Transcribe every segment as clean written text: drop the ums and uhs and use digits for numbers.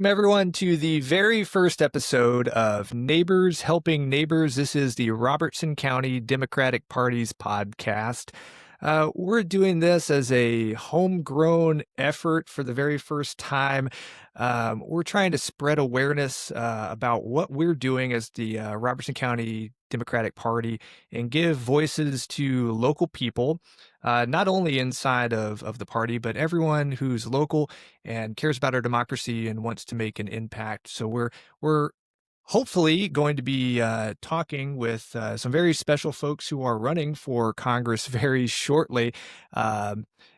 Welcome, everyone, to the very first episode of Neighbors Helping Neighbors. This is the Robertson County Democratic Party's podcast. We're doing this as a homegrown effort for the very first time. We're trying to spread awareness about what we're doing as the Robertson County Democratic Party and give voices to local people, not only inside of the party, but everyone who's local and cares about our democracy and wants to make an impact. So we're hopefully going to be talking with some very special folks who are running for Congress very shortly.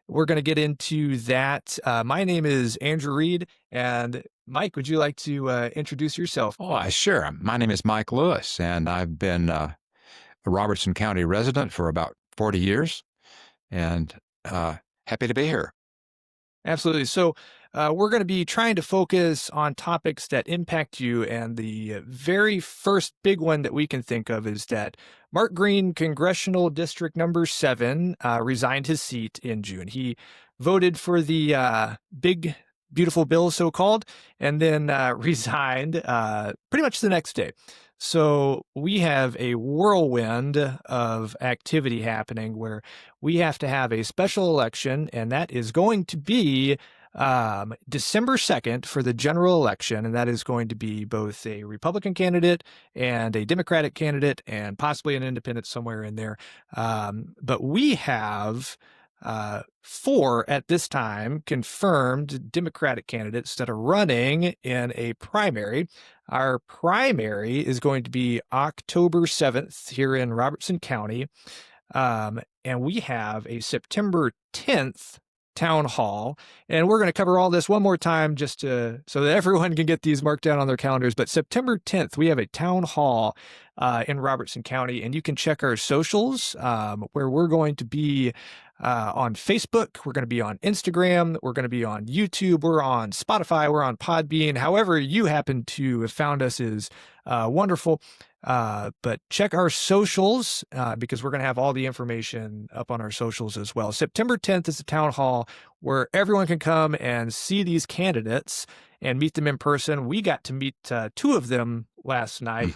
We're going to get into that. My name is Andrew Reed, and Mike, would you like to introduce yourself? Oh, sure. My name is Mike Lewis, and I've been a Robertson County resident for about 40 years, and happy to be here. Absolutely. So we're going to be trying to focus on topics that impact you. And the very first big one that we can think of is that Mark Green, Congressional District Number 7, resigned his seat in June. He voted for the big, beautiful bill, so-called, and then resigned pretty much the next day. So we have a whirlwind of activity happening where we have to have a special election, and that is going to be December 2nd for the general election, and that is going to be both a Republican candidate and a Democratic candidate and possibly an independent somewhere in there. But we have 4 at this time confirmed Democratic candidates that are running in a primary. Our primary is going to be October 7th here in Robertson County. And we have a September 10th town hall, and we're going to cover all this one more time just so that everyone can get these marked down on their calendars. But September 10th, we have a town hall in Robertson County, and you can check our socials where we're going to be on Facebook, we're going to be on Instagram, we're going to be on YouTube, we're on Spotify, we're on Podbean. However you happen to have found us is wonderful. But check our socials because we're going to have all the information up on our socials as well. September 10th is a town hall where everyone can come and see these candidates and meet them in person. We got to meet 2 of them last night.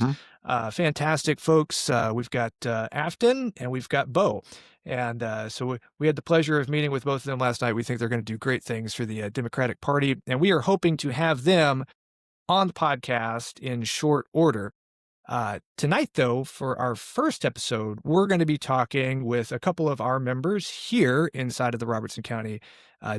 Fantastic folks. We've got Afton and we've got Bo. And so we had the pleasure of meeting with both of them last night. We think they're going to do great things for the Democratic Party. And we are hoping to have them on the podcast in short order. Tonight, though, for our first episode, we're going to be talking with a couple of our members here inside of the Robertson County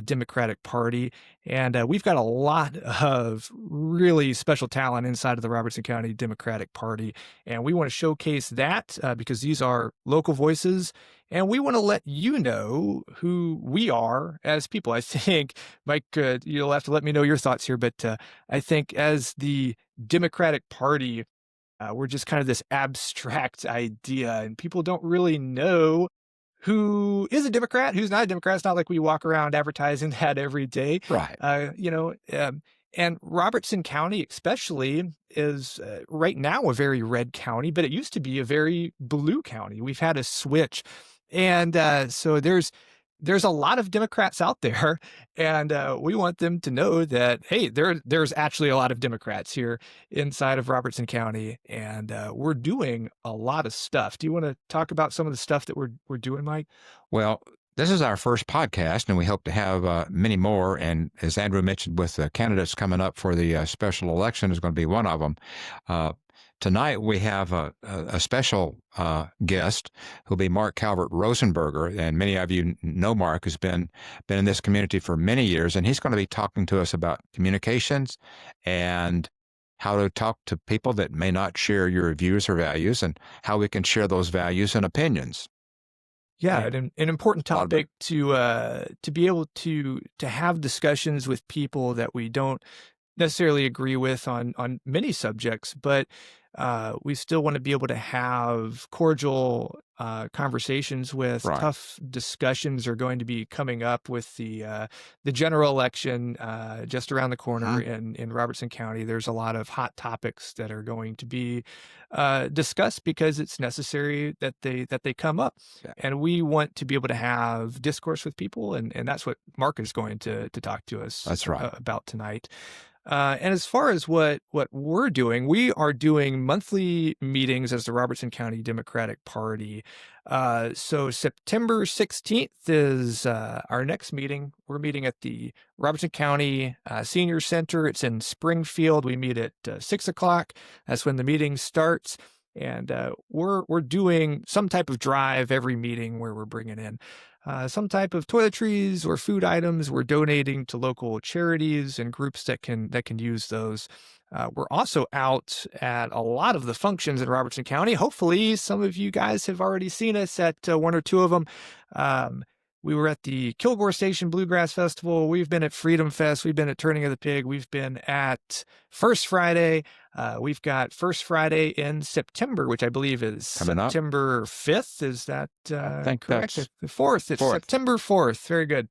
Democratic Party. And we've got a lot of really special talent inside of the Robertson County Democratic Party. And we want to showcase that because these are local voices. And we want to let you know who we are as people. I think, Mike, you'll have to let me know your thoughts here. But I think as the Democratic Party, we're just kind of this abstract idea, and people don't really know who is a Democrat, who's not a Democrat. It's not like we walk around advertising that every day. Right. And Robertson County especially is right now a very red county, but it used to be a very blue county. We've had a switch. And so there's a lot of Democrats out there, and we want them to know that, hey, there's actually a lot of Democrats here inside of Robertson County, and we're doing a lot of stuff. Do you want to talk about some of the stuff that we're doing, Mike? Well, this is our first podcast, and we hope to have many more. And as Andrew mentioned, with the candidates coming up for the special election is going to be one of them. Tonight, we have a special guest who'll be Mark Calvert-Rosenberger, and many of you know Mark has been in this community for many years, and he's going to be talking to us about communications and how to talk to people that may not share your views or values, and how we can share those values and opinions. Yeah, an important topic to be able to have discussions with people that we don't necessarily agree with on many subjects, but we still want to be able to have cordial conversations with. Right. Tough discussions are going to be coming up with the general election just around the corner in Robertson County. There's a lot of hot topics that are going to be discussed because it's necessary that they come up. Yeah. And we want to be able to have discourse with people, and that's what Mark is going to talk to us That's right. about tonight. And as far as what we're doing, we are doing monthly meetings as the Robertson County Democratic Party. So September 16th is our next meeting. We're meeting at the Robertson County Senior Center. It's in Springfield. We meet at 6 o'clock. That's when the meeting starts. And we're doing some type of drive every meeting where we're bringing in some type of toiletries or food items. We're donating to local charities and groups that can use those. We're also out at a lot of the functions in Robertson County. Hopefully, some of you guys have already seen us at one or two of them. We were at the Kilgore Station Bluegrass Festival. We've been at Freedom Fest. We've been at Turning of the Pig. We've been at First Friday. We've got First Friday in September, which I believe is Coming up. September 5th. Is that I think correct? that's The 4th. It's 4th. September 4th. Very good.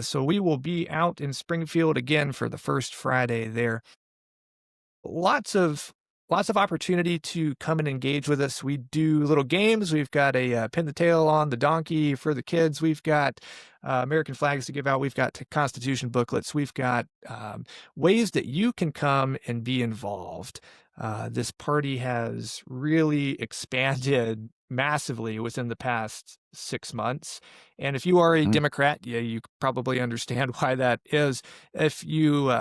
So we will be out in Springfield again for the First Friday there. Lots of opportunity to come and engage with us. We do little games. We've got a pin the tail on the donkey for the kids. We've got American flags to give out. We've got Constitution booklets. We've got ways that you can come and be involved. This party has really expanded massively within the past 6 months. And if you are a Democrat, yeah, you probably understand why that is. If you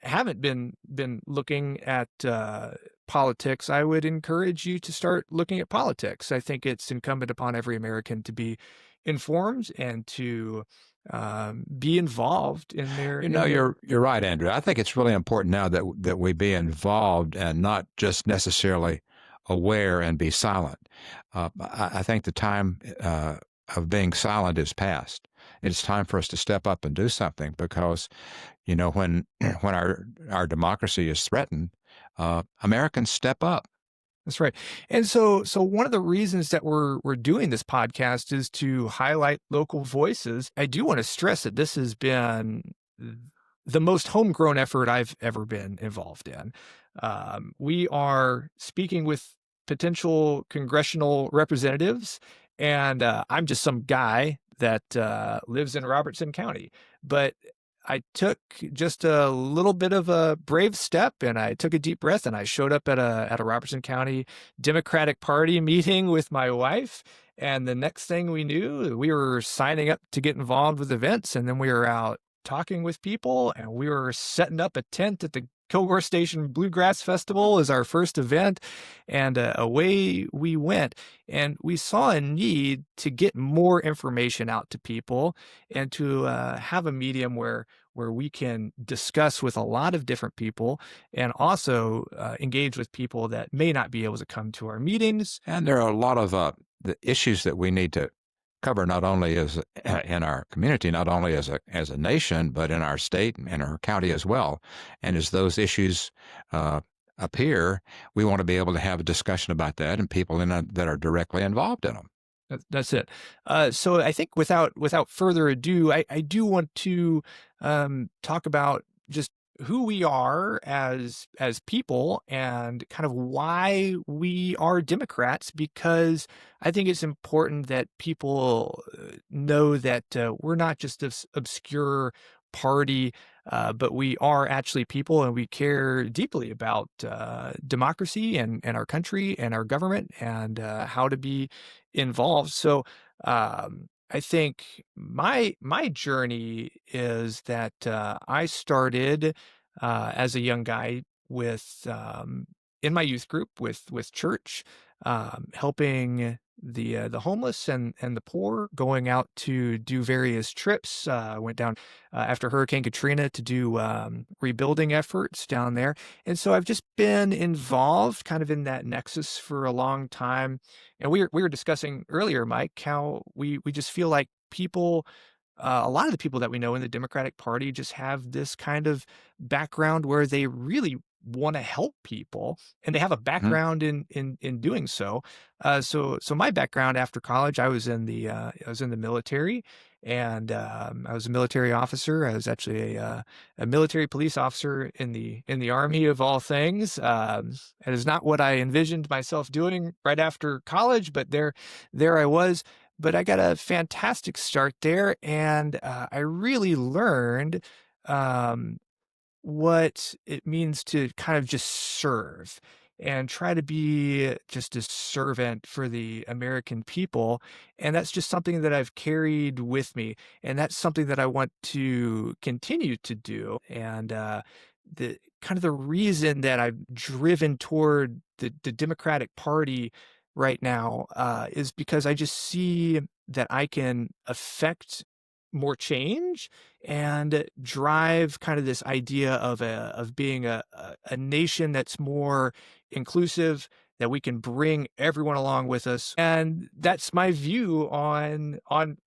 haven't been looking at politics, I would encourage you to start looking at politics. I think it's incumbent upon every American to be informed and to be involved in their. You're right, Andrew. I think it's really important now that we be involved and not just necessarily aware and be silent. I think the time of being silent is past. It's time for us to step up and do something, because when our democracy is threatened, Americans step up. That's right. And so one of the reasons that we're doing this podcast is to highlight local voices. I do want to stress that this has been the most homegrown effort I've ever been involved in. We are speaking with potential congressional representatives, and I'm just some guy that lives in Robertson County. But I took just a little bit of a brave step, and I took a deep breath, and I showed up at a Robertson County Democratic Party meeting with my wife. And the next thing we knew, we were signing up to get involved with events, and then we were out talking with people, and we were setting up a tent at the Kilgore Station Bluegrass Festival as our first event, and away we went. And we saw a need to get more information out to people and to have a medium where we can discuss with a lot of different people, and also engage with people that may not be able to come to our meetings. And there are a lot of the issues that we need to cover, not only as in our community, not only as a nation, but in our state and our county as well. And as those issues appear, we want to be able to have a discussion about that and people that are directly involved in them. That's it. So I think without further ado, I do want to talk about just who we are as people, and kind of why we are Democrats, because I think it's important that people know that we're not just this obscure party, but we are actually people, and we care deeply about democracy and our country and our government, and how to be involved. So I think my journey is that I started as a young guy with in my youth group with church, helping the homeless and the poor, going out to do various trips. Went down after Hurricane Katrina to do rebuilding efforts down there. And so I've just been involved kind of in that nexus for a long time. And we were discussing earlier, Mike, how we just feel like people, a lot of the people that we know in the Democratic Party just have this kind of background where they really want to help people, and they have a background in doing so. So my background after college, I was in the military, and I was a military officer. I was actually a military police officer in the Army, of all things. It is not what I envisioned myself doing right after college, but there I was. But I got a fantastic start there, and I really learned what it means to kind of just serve and try to be just a servant for the American people. And that's just something that I've carried with me. And that's something that I want to continue to do. And the kind of the reason that I've driven toward the Democratic Party right now is because I just see that I can affect more change and drive kind of this idea of being a nation that's more inclusive, that we can bring everyone along with us. And that's my view on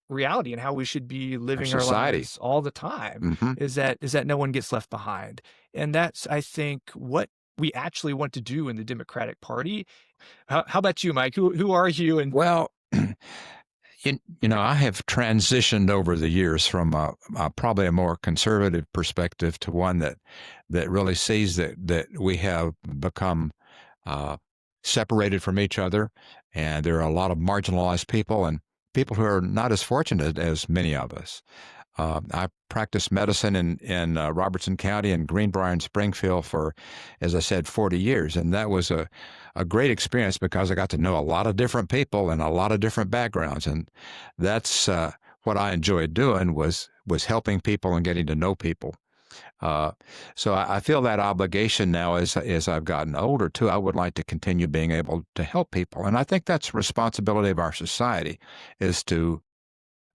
reality and how we should be Our living our society. lives all the time, Hmm. is that no one gets left behind. And that's, I think, what we actually want to do in the Democratic Party. How about you, Mike? Who are you? And Well, I have transitioned over the years from probably a more conservative perspective to one that really sees that we have become uh, separated from each other, and there are a lot of marginalized people and people who are not as fortunate as many of us. I practiced medicine in Robertson County and Greenbrier and Springfield for, as I said, 40 years. And that was a great experience because I got to know a lot of different people and a lot of different backgrounds. And that's what I enjoyed doing was helping people and getting to know people. Uh, so I feel that obligation now as I've gotten older too. I would like to continue being able to help people. And I think that's a responsibility of our society is to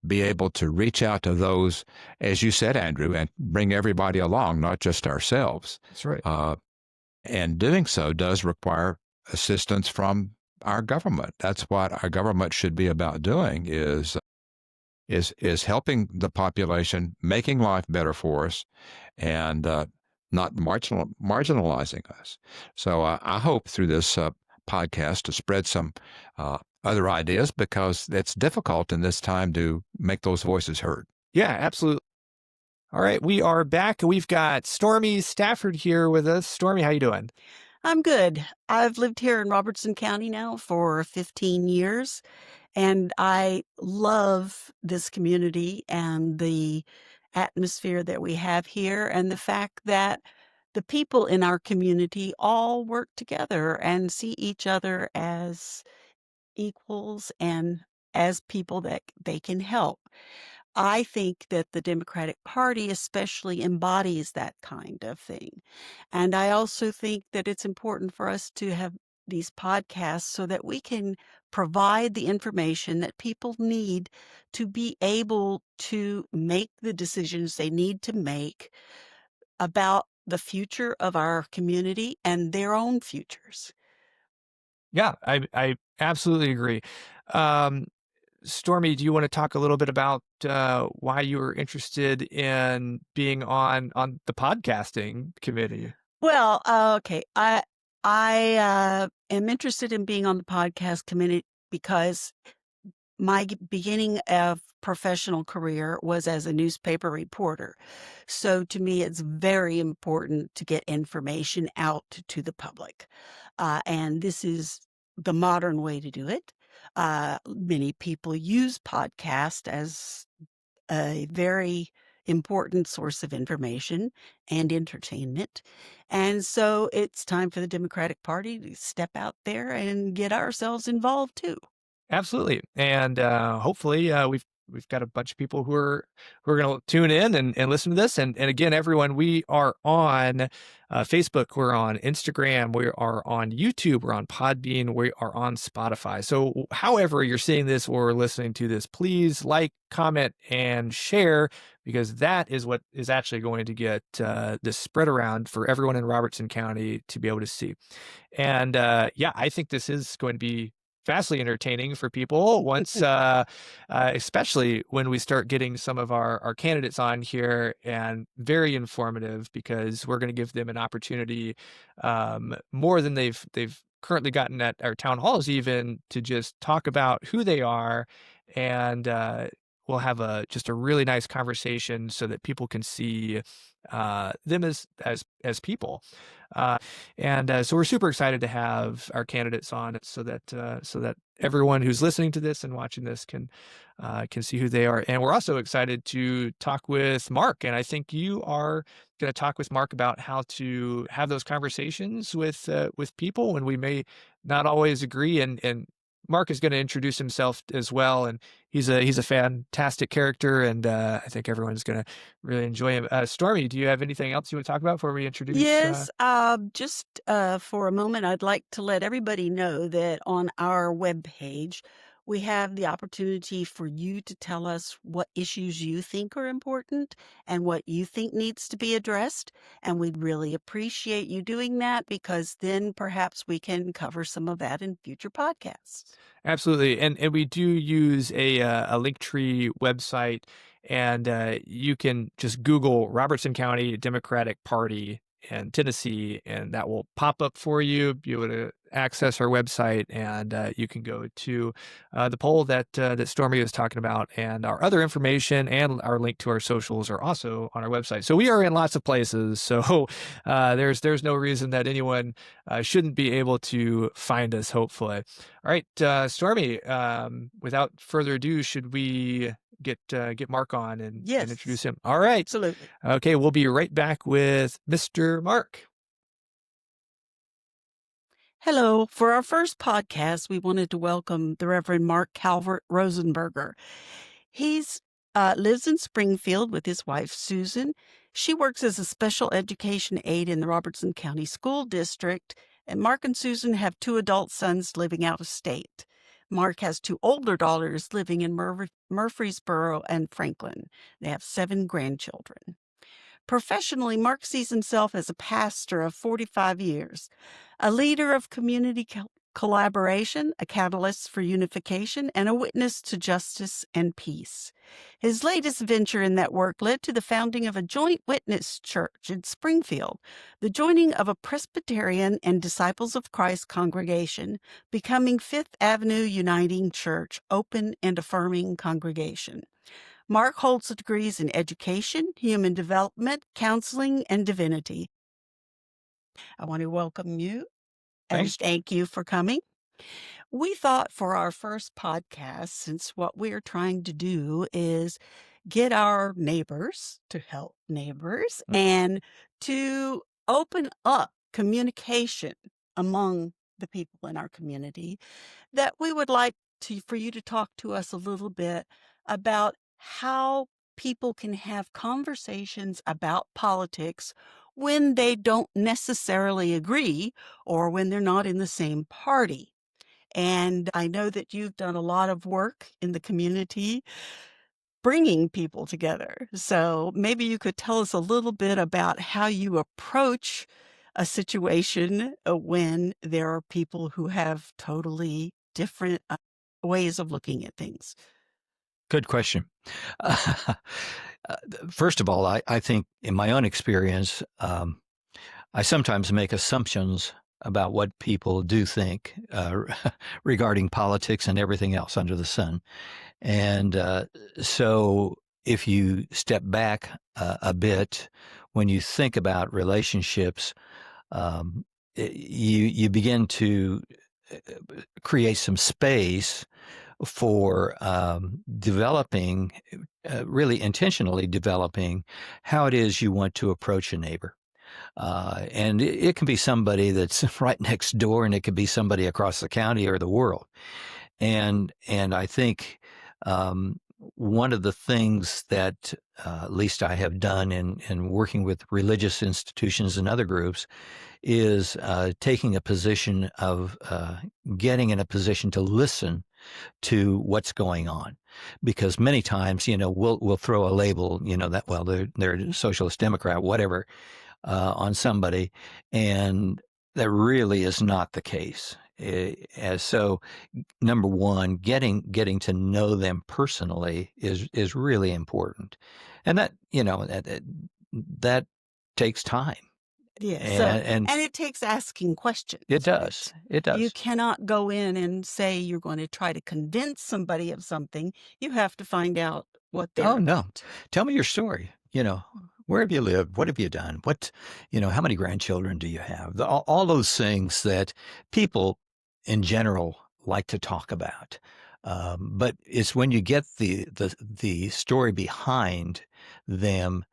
be able to reach out to those, as you said, Andrew, and bring everybody along, not just ourselves. that's right. Uh, and doing so does require assistance from our government. That's what our government should be about doing is helping the population, making life better for us, and not marginalizing us. So I hope through this podcast to spread some other ideas because it's difficult in this time to make those voices heard. Yeah, absolutely. All right, we are back. We've got Stormy Stafford here with us. Stormy, how you doing? I'm good. I've lived here in Robertson County now for 15 years, and I love this community and the atmosphere that we have here, and the fact that the people in our community all work together and see each other as equals and as people that they can help. I think that the Democratic Party especially embodies that kind of thing. And I also think that it's important for us to have these podcasts so that we can provide the information that people need to be able to make the decisions they need to make about the future of our community and their own futures. Yeah, I absolutely agree. Um, Stormy, do you want to talk a little bit about why you were interested in being on the podcasting committee? Well, okay. I am interested in being on the podcast committee because my beginning of professional career was as a newspaper reporter. So to me, it's very important to get information out to the public. And this is the modern way to do it. Many people use podcast as a very important source of information and entertainment. And so it's time for the Democratic Party to step out there and get ourselves involved too. Absolutely, and hopefully we've got a bunch of people who are going to tune in and listen to this. And again, everyone, we are on Facebook, we're on Instagram, we are on YouTube, we're on Podbean, we are on Spotify. So however you're seeing this or listening to this, please like, comment, and share because that is what is actually going to get this spread around for everyone in Robertson County to be able to see. And yeah, I think this is going to be vastly entertaining for people once, especially when we start getting some of our candidates on here, and very informative because we're going to give them an opportunity more than they've currently gotten at our town halls, even to just talk about who they are and we'll have just a really nice conversation so that people can see them as people. Uh, and so we're super excited to have our candidates on so that everyone who's listening to this and watching this can see who they are. And we're also excited to talk with Mark. And I think you are going to talk with Mark about how to have those conversations with people when we may not always agree. And Mark is going to introduce himself as well, and he's a fantastic character, and I think everyone's going to really enjoy him. Stormy, do you have anything else you want to talk about before we introduce? Yes, just for a moment, I'd like to let everybody know that on our webpage, we have the opportunity for you to tell us what issues you think are important and what you think needs to be addressed. And we'd really appreciate you doing that, because then perhaps we can cover some of that in future podcasts. Absolutely, and we do use a Linktree website, and you can just Google Robertson County Democratic Party in Tennessee, and that will pop up for you. Be able to access our website, and you can go to the poll that Stormy was talking about, and our other information and our link to our socials are also on our website. So we are in lots of places. So there's no reason that anyone shouldn't be able to find us. Hopefully. All right, Stormy. Without further ado, should we get Mark on and introduce him? All right. Absolutely. Okay, we'll be right back with Mr. Mark. Hello. For our first podcast, we wanted to welcome the Reverend Mark Calvert-Rosenberger. He's lives in Springfield with his wife, Susan. She works as a special education aide in the Robertson County School District, and Mark and Susan have 2 adult sons living out of state. Mark has 2 older daughters living in Murfreesboro and Franklin. They have 7 grandchildren. Professionally, Mark sees himself as a pastor of 45 years, a leader of community collaboration, a catalyst for unification, and a witness to justice and peace. His latest venture in that work led to the founding of a joint witness church in Springfield, the joining of a Presbyterian and Disciples of Christ congregation, becoming Fifth Avenue Uniting Church, open and affirming congregation. Mark holds degrees in education, human development, counseling, and divinity. I want to welcome you and thank you for coming. We thought for our first podcast, since what we're trying to do is get our neighbors to help neighbors and to open up communication among the people in our community, that we would like for you to talk to us a little bit about how people can have conversations about politics when they don't necessarily agree or when they're not in the same party. And I know that you've done a lot of work in the community bringing people together. So maybe you could tell us a little bit about how you approach a situation when there are people who have totally different ways of looking at things. Good question. First of all, I think in my own experience, I sometimes make assumptions about what people do think regarding politics and everything else under the sun. And so if you step back a bit, when you think about relationships, you begin to create some space for developing, really intentionally developing how it is you want to approach a neighbor. And it can be somebody that's right next door, and it could be somebody across the county or the world. And I think one of the things that at least I have done in working with religious institutions and other groups is taking a position of getting in a position to listen to what's going on, because many times, we'll throw a label, that, they're a socialist Democrat, whatever, on somebody, and that really is not the case. So, number one, getting to know them personally is really important, and that that takes time. Yeah, and it takes asking questions. It does. It does. You cannot go in and say you're going to try to convince somebody of something. You have to find out what they're Oh, no. about. Tell me your story. Where have you lived? What have you done? How many grandchildren do you have? All those things that people in general like to talk about. But it's when you get the story behind them,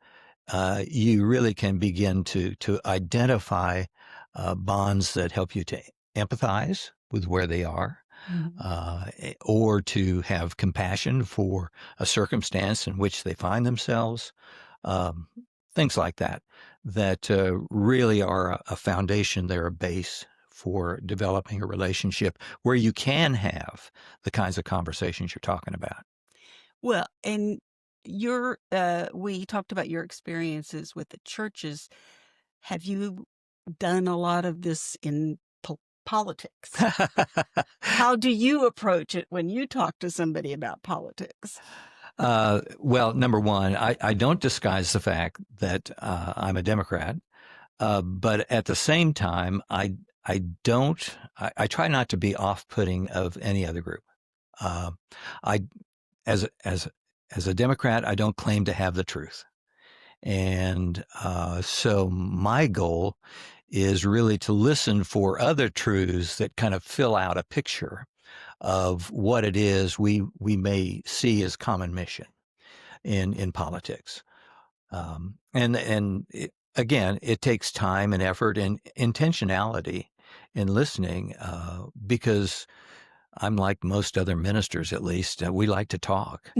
you really can begin to identify bonds that help you to empathize with where they are, or to have compassion for a circumstance in which they find themselves. Um, Things like that really are a foundation. They're a base for developing a relationship where you can have the kinds of conversations you're talking about. Well, and we talked about your experiences with the churches. Have you done a lot of this in politics? How do you approach it when you talk to somebody about politics? Well, number one, I don't disguise the fact that I'm a Democrat, but at the same time, I try not to be off-putting of any other group. Uh, I as a Democrat, I don't claim to have the truth, and so my goal is really to listen for other truths that kind of fill out a picture of what it is we may see as common mission in politics. Again, it takes time and effort and intentionality in listening, because I'm like most other ministers, at least, we like to talk.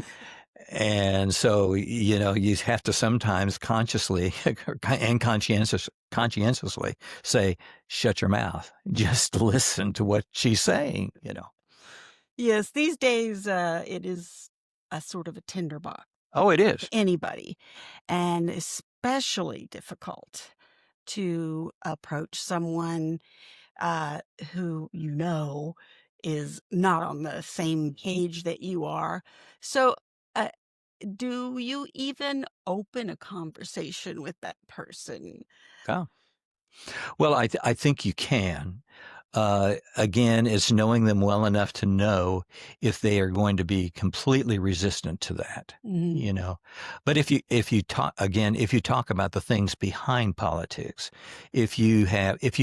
And so, you have to sometimes consciously and conscientiously say, shut your mouth. Just listen to what she's saying. Yes, these days it is a sort of a tinderbox Oh, it to is. anybody, and especially difficult to approach someone who is not on the same page that you are. So, uh, do you even open a conversation with that person? Oh. Well, I think you can. Again, it's knowing them well enough to know if they are going to be completely resistant to that. Mhm. But if you talk about the things behind politics, if you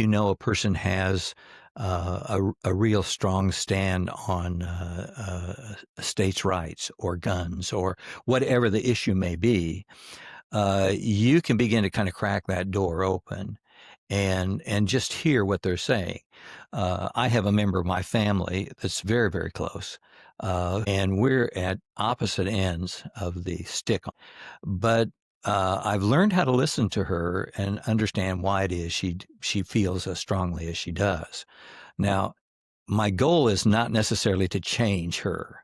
know a person has a real strong stand on states' rights or guns or whatever the issue may be, you can begin to kind of crack that door open and just hear what they're saying. I have a member of my family that's very, very close, and we're at opposite ends of the stick. But I've learned how to listen to her and understand why it is she feels as strongly as she does. Now, my goal is not necessarily to change her.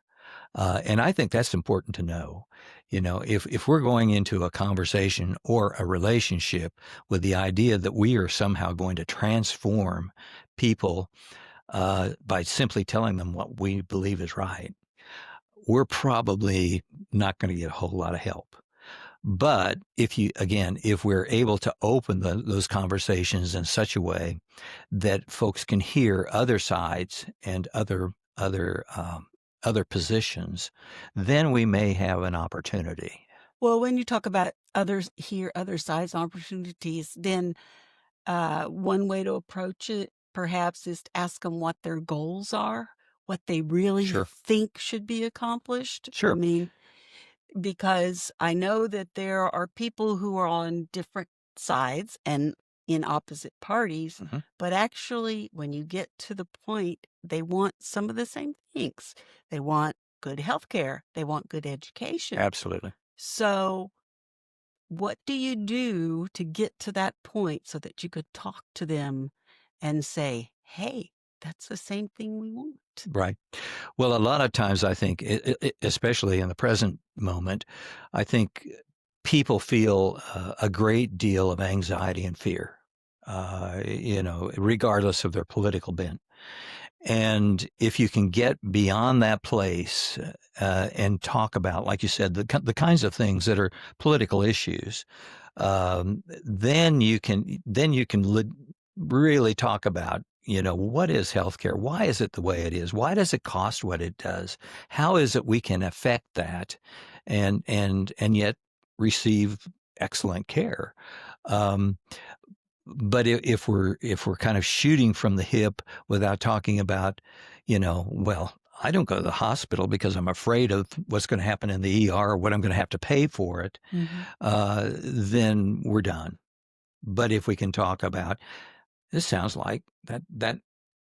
And I think that's important to know. If we're going into a conversation or a relationship with the idea that we are somehow going to transform people by simply telling them what we believe is right, we're probably not going to get a whole lot of help. But if we're able to open those conversations in such a way that folks can hear other sides and other positions, then we may have an opportunity. Well, when you talk about other sides opportunities, then one way to approach it perhaps is to ask them what their goals are, what they really Sure, think should be accomplished. I sure. mean, because I know that there are people who are on different sides and in opposite parties, Hmm. but actually, when you get to the point, they want some of the same things. They want good health care, they want good education. Absolutely. So, what do you do to get to that point so that you could talk to them and say, hey, that's the same thing we want? Right. Well, a lot of times I think, especially in the present moment, I think people feel a great deal of anxiety and fear, regardless of their political bent. And if you can get beyond that place and talk about, like you said, the kinds of things that are political issues, then you can really talk about, what is healthcare? Why is it the way it is? Why does it cost what it does? How is it we can affect that? and yet receive excellent care. But if we're kind of shooting from the hip without talking about, well, I don't go to the hospital because I'm afraid of what's going to happen in the ER or what I'm going to have to pay for it, then we're done. But if we can talk about, this sounds like that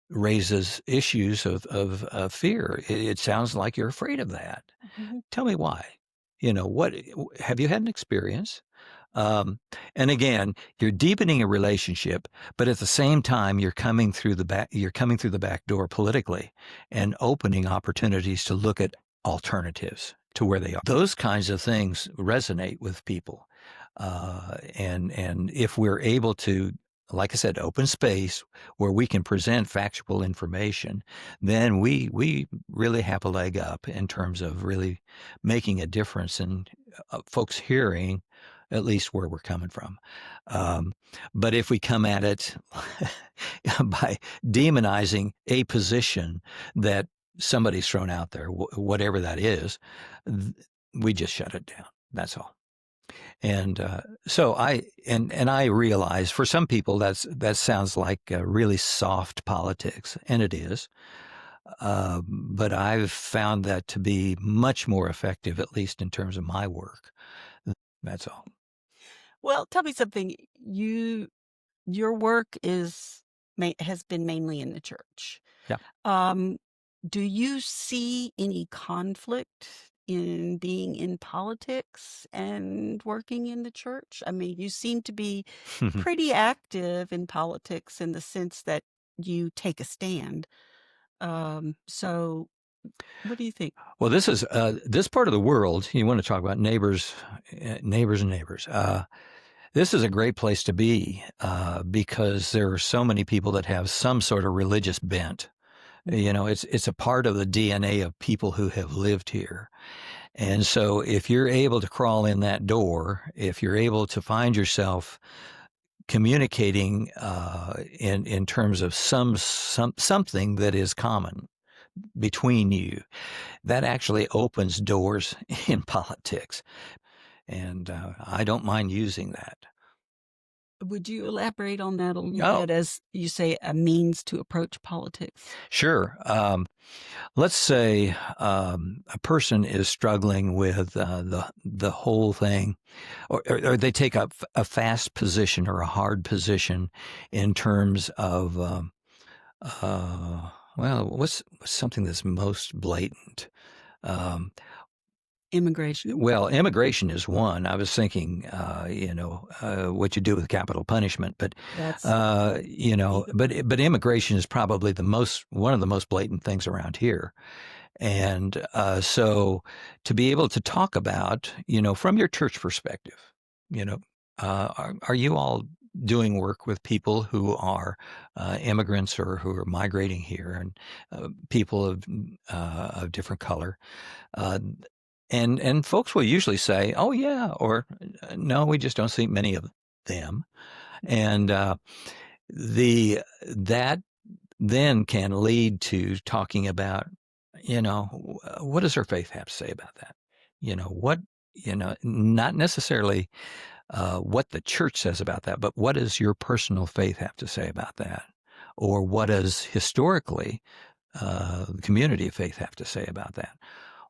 raises issues of fear. It sounds like you're afraid of that. Tell me why. What have you had an experience? And again, you're deepening a relationship, but at the same time, you're coming through the back door politically and opening opportunities to look at alternatives to where they are. Those kinds of things resonate with people. And if we're able to, like I said, open space where we can present factual information, then we really have a leg up in terms of really making a difference in folks hearing at least where we're coming from. But if we come at it by demonizing a position that somebody's thrown out there, whatever that is, we just shut it down. That's all. And so I realize for some people that sounds like really soft politics, and it is. But I've found that to be much more effective, at least in terms of my work. That's all. Well, tell me something. Your work has been mainly in the church. Yeah. Do you see any conflict in being in politics and working in the church? I mean, you seem to be pretty active in politics in the sense that you take a stand. So what do you think? Well, this is this part of the world. You want to talk about neighbors. This is a great place to be because there are so many people that have some sort of religious bent. It's a part of the DNA of people who have lived here. And so if you're able to crawl in that door, if you're able to find yourself communicating in terms of something that is common between you, that actually opens doors in politics. And I don't mind using that. Would you elaborate on that a little bit as you say a means to approach politics? Sure. Let's say a person is struggling with the whole thing, or they take up a fast position or a hard position in terms of, what's something that's most blatant? Immigration. Well, immigration is one. I was thinking, what you do with capital punishment, but but immigration is probably one of the most blatant things around here. And so to be able to talk about, from your church perspective, are you all doing work with people who are immigrants or who are migrating here, and people of different color? And folks will usually say, "Oh yeah," or "No, we just don't see many of them." And that then can lead to talking about, what does our faith have to say about that? Not necessarily what the church says about that, but what does your personal faith have to say about that? Or what does historically the community of faith have to say about that?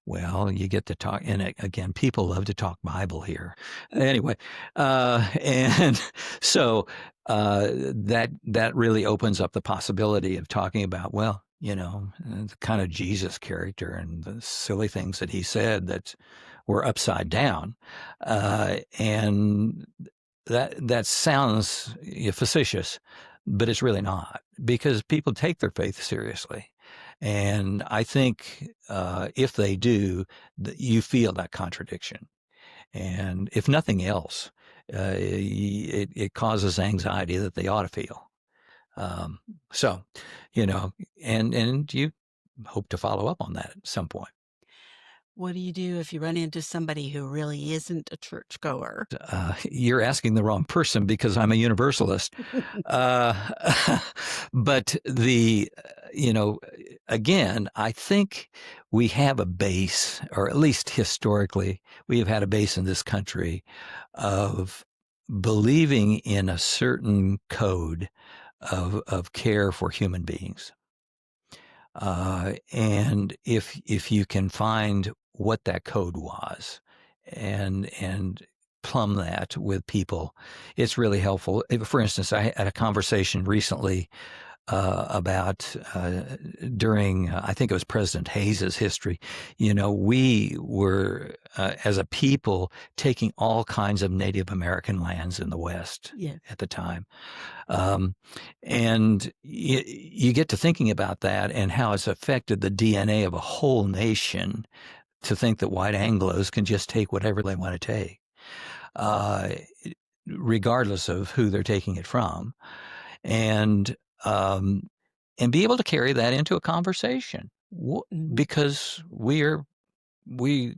Well, you get to talk, and again, people love to talk Bible here. Anyway, and so that really opens up the possibility of talking about, the kind of Jesus character and the silly things that he said that were upside down, and that sounds facetious, but it's really not, because people take their faith seriously. And I think if they do, you feel that contradiction. And if nothing else, it causes anxiety that they ought to feel. So, and you hope to follow up on that at some point. What do you do if you run into somebody who really isn't a churchgoer? You're asking the wrong person because I'm a universalist. But again, I think we have a base, or at least historically, we have had a base in this country of believing in a certain code of care for human beings. And if you can find what that code was and plumb that with people, it's really helpful. For instance, I had a conversation recently about during I think it was President Hayes's history. We were as a people taking all kinds of Native American lands in the West at the time. And you get to thinking about that and how it's affected the DNA of a whole nation to think that white Anglos can just take whatever they want to take, uh, regardless of who they're taking it from, and be able to carry that into a conversation because we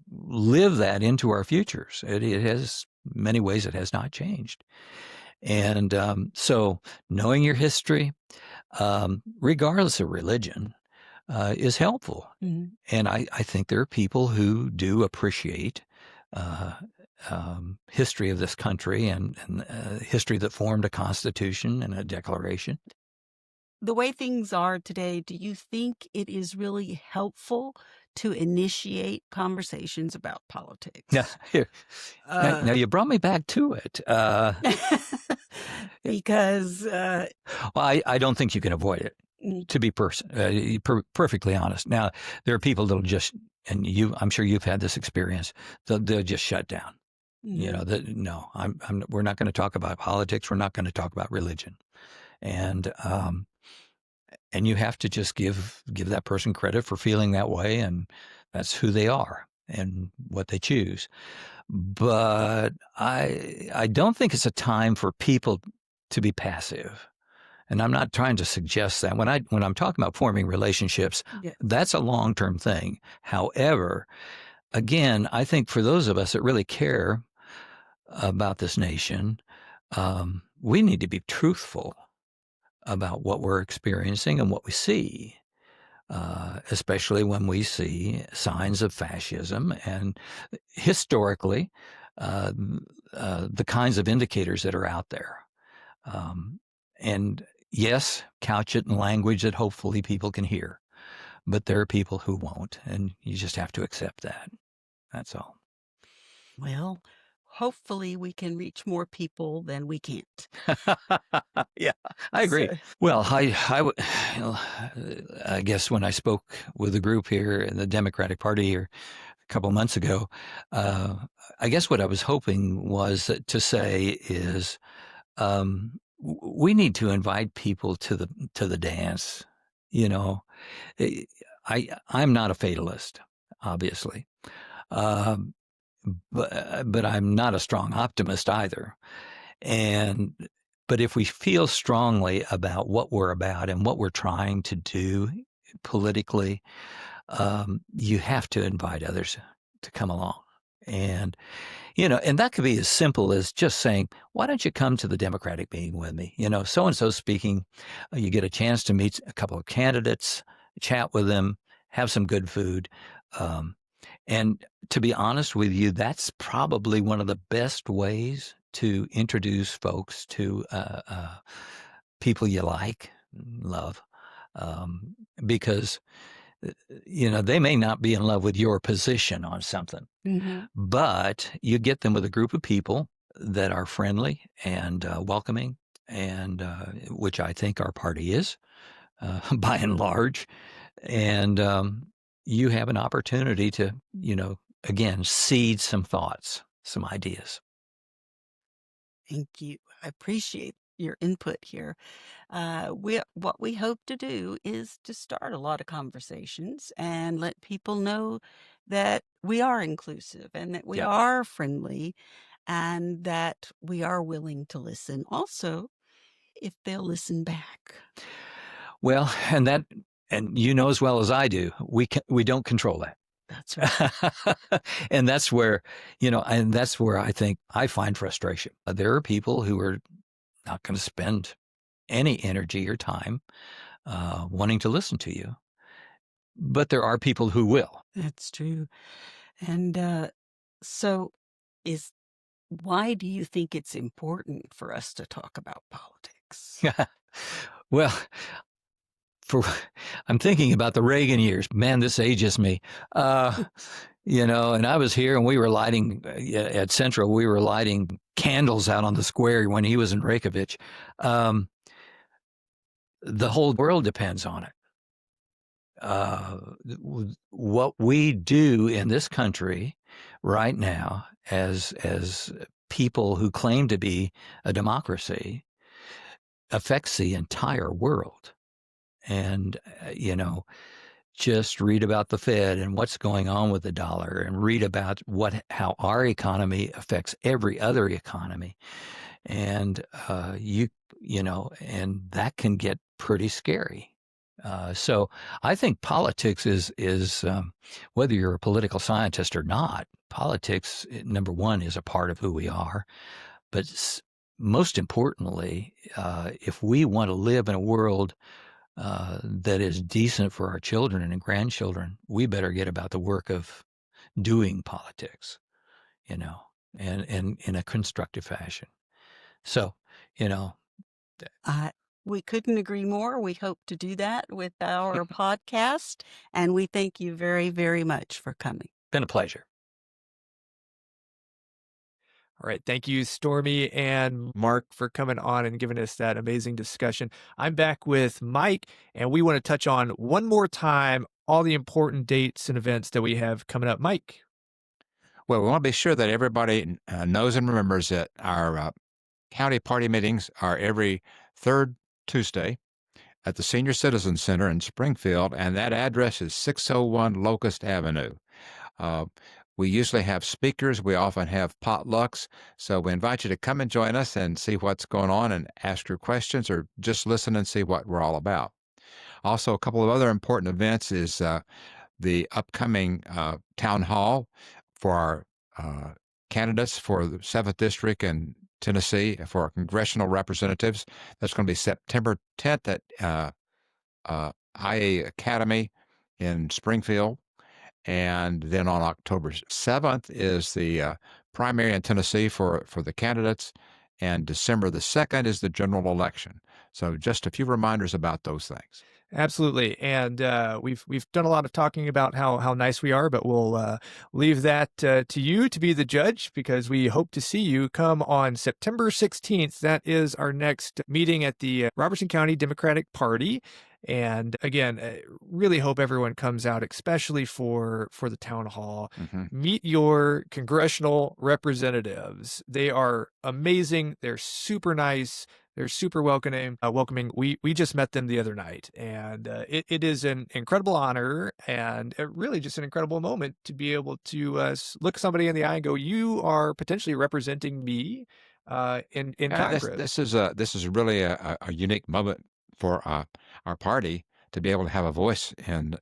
live that into our futures. It has many ways it has not changed. And so knowing your history, regardless of religion, is helpful. And I think there are people who do appreciate history of this country and history that formed a constitution and a declaration. The way things are today, do you think it is really helpful to initiate conversations about politics? Now you brought me back to it. Because well, I don't think you can avoid it, to be perfectly honest. Now, there are people that'll just, and I'm sure you've had this experience, they'll just shut down. No, we're not going to talk about politics. We're not going to talk about religion. And you have to just give that person credit for feeling that way, and that's who they are and what they choose. But I don't think it's a time for people to be passive. And I'm not trying to suggest that. When I'm talking about forming relationships, that's a long-term thing. However, again, I think for those of us that really care about this nation, we need to be truthful about what we're experiencing and what we see, especially when we see signs of fascism and historically the kinds of indicators that are out there. And yes, couch it in language that hopefully people can hear, but there are people who won't, and you just have to accept that. That's all. Well, hopefully we can reach more people than we can't. Yeah, I agree. So, well, I guess when I spoke with the group here in the Democratic Party here a couple months ago, I guess what I was hoping was to say is we need to invite people to the dance. I'm not a fatalist, obviously. But I'm not a strong optimist either. But if we feel strongly about what we're about and what we're trying to do politically, you have to invite others to come along. And that could be as simple as just saying, why don't you come to the Democratic meeting with me? So-and-so speaking, you get a chance to meet a couple of candidates, chat with them, have some good food. And to be honest with you, that's probably one of the best ways to introduce folks to people you like, love, because they may not be in love with your position on something, but you get them with a group of people that are friendly and welcoming, and which I think our party is by and large, and you have an opportunity to, again, seed some thoughts, some ideas. Thank you. I appreciate your input here. What we hope to do is to start a lot of conversations and let people know that we are inclusive and that we are friendly and that we are willing to listen. Also, if they'll listen back. Well, and you know as well as I do, we don't control that. That's right. And that's where, and that's where I think I find frustration. There are people who are not going to spend any energy or time wanting to listen to you, but there are people who will. That's true. And so is why do you think it's important for us to talk about politics? Well, I'm thinking about the Reagan years. Man, this ages me. And I was here and we were lighting at Central, we were lighting candles out on the square when he was in Reykjavik. The whole world depends on it. What we do in this country right now as people who claim to be a democracy affects the entire world. And, just read about the Fed and what's going on with the dollar, and read about how our economy affects every other economy. And, and that can get pretty scary. So I think politics is whether you're a political scientist or not, politics, number one, is a part of who we are. But most importantly, if we want to live in a world that is decent for our children and grandchildren, we better get about the work of doing politics, and in a constructive fashion. So, we couldn't agree more. We hope to do that with our podcast, and we thank you very, very much for coming. Been a pleasure. All right. Thank you, Stormy and Mark, for coming on and giving us that amazing discussion. I'm back with Mike, and we want to touch on one more time all the important dates and events that we have coming up. Mike. Well, we want to be sure that everybody knows and remembers that our county party meetings are every third Tuesday at the Senior Citizen Center in Springfield, and that address is 601 Locust Avenue. We usually have speakers. We often have potlucks. So we invite you to come and join us and see what's going on and ask your questions, or just listen and see what we're all about. Also, a couple of other important events is the upcoming town hall for our candidates for the 7th District in Tennessee for our congressional representatives. That's going to be September 10th at IA Academy in Springfield. And then on October 7th is the primary in Tennessee for the candidates. And December the 2nd is the general election. So just a few reminders about those things. Absolutely. And we've done a lot of talking about how nice we are, but we'll leave that to you to be the judge, because we hope to see you come on September 16th. That is our next meeting at the Robertson County Democratic Party. And again, really hope everyone comes out, especially for the town hall. Mm-hmm. Meet your congressional representatives. They are amazing. They're super nice. They're super welcoming. We just met them the other night, and it is an incredible honor and really just an incredible moment to be able to look somebody in the eye and go, "You are potentially representing me in Congress." This is really a unique moment for our party to be able to have a voice in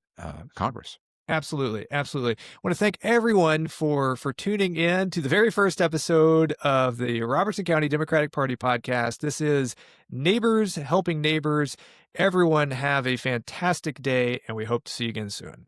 Congress. Absolutely. Absolutely. I want to thank everyone for tuning in to the very first episode of the Robertson County Democratic Party podcast. This is Neighbors Helping Neighbors. Everyone have a fantastic day, and we hope to see you again soon.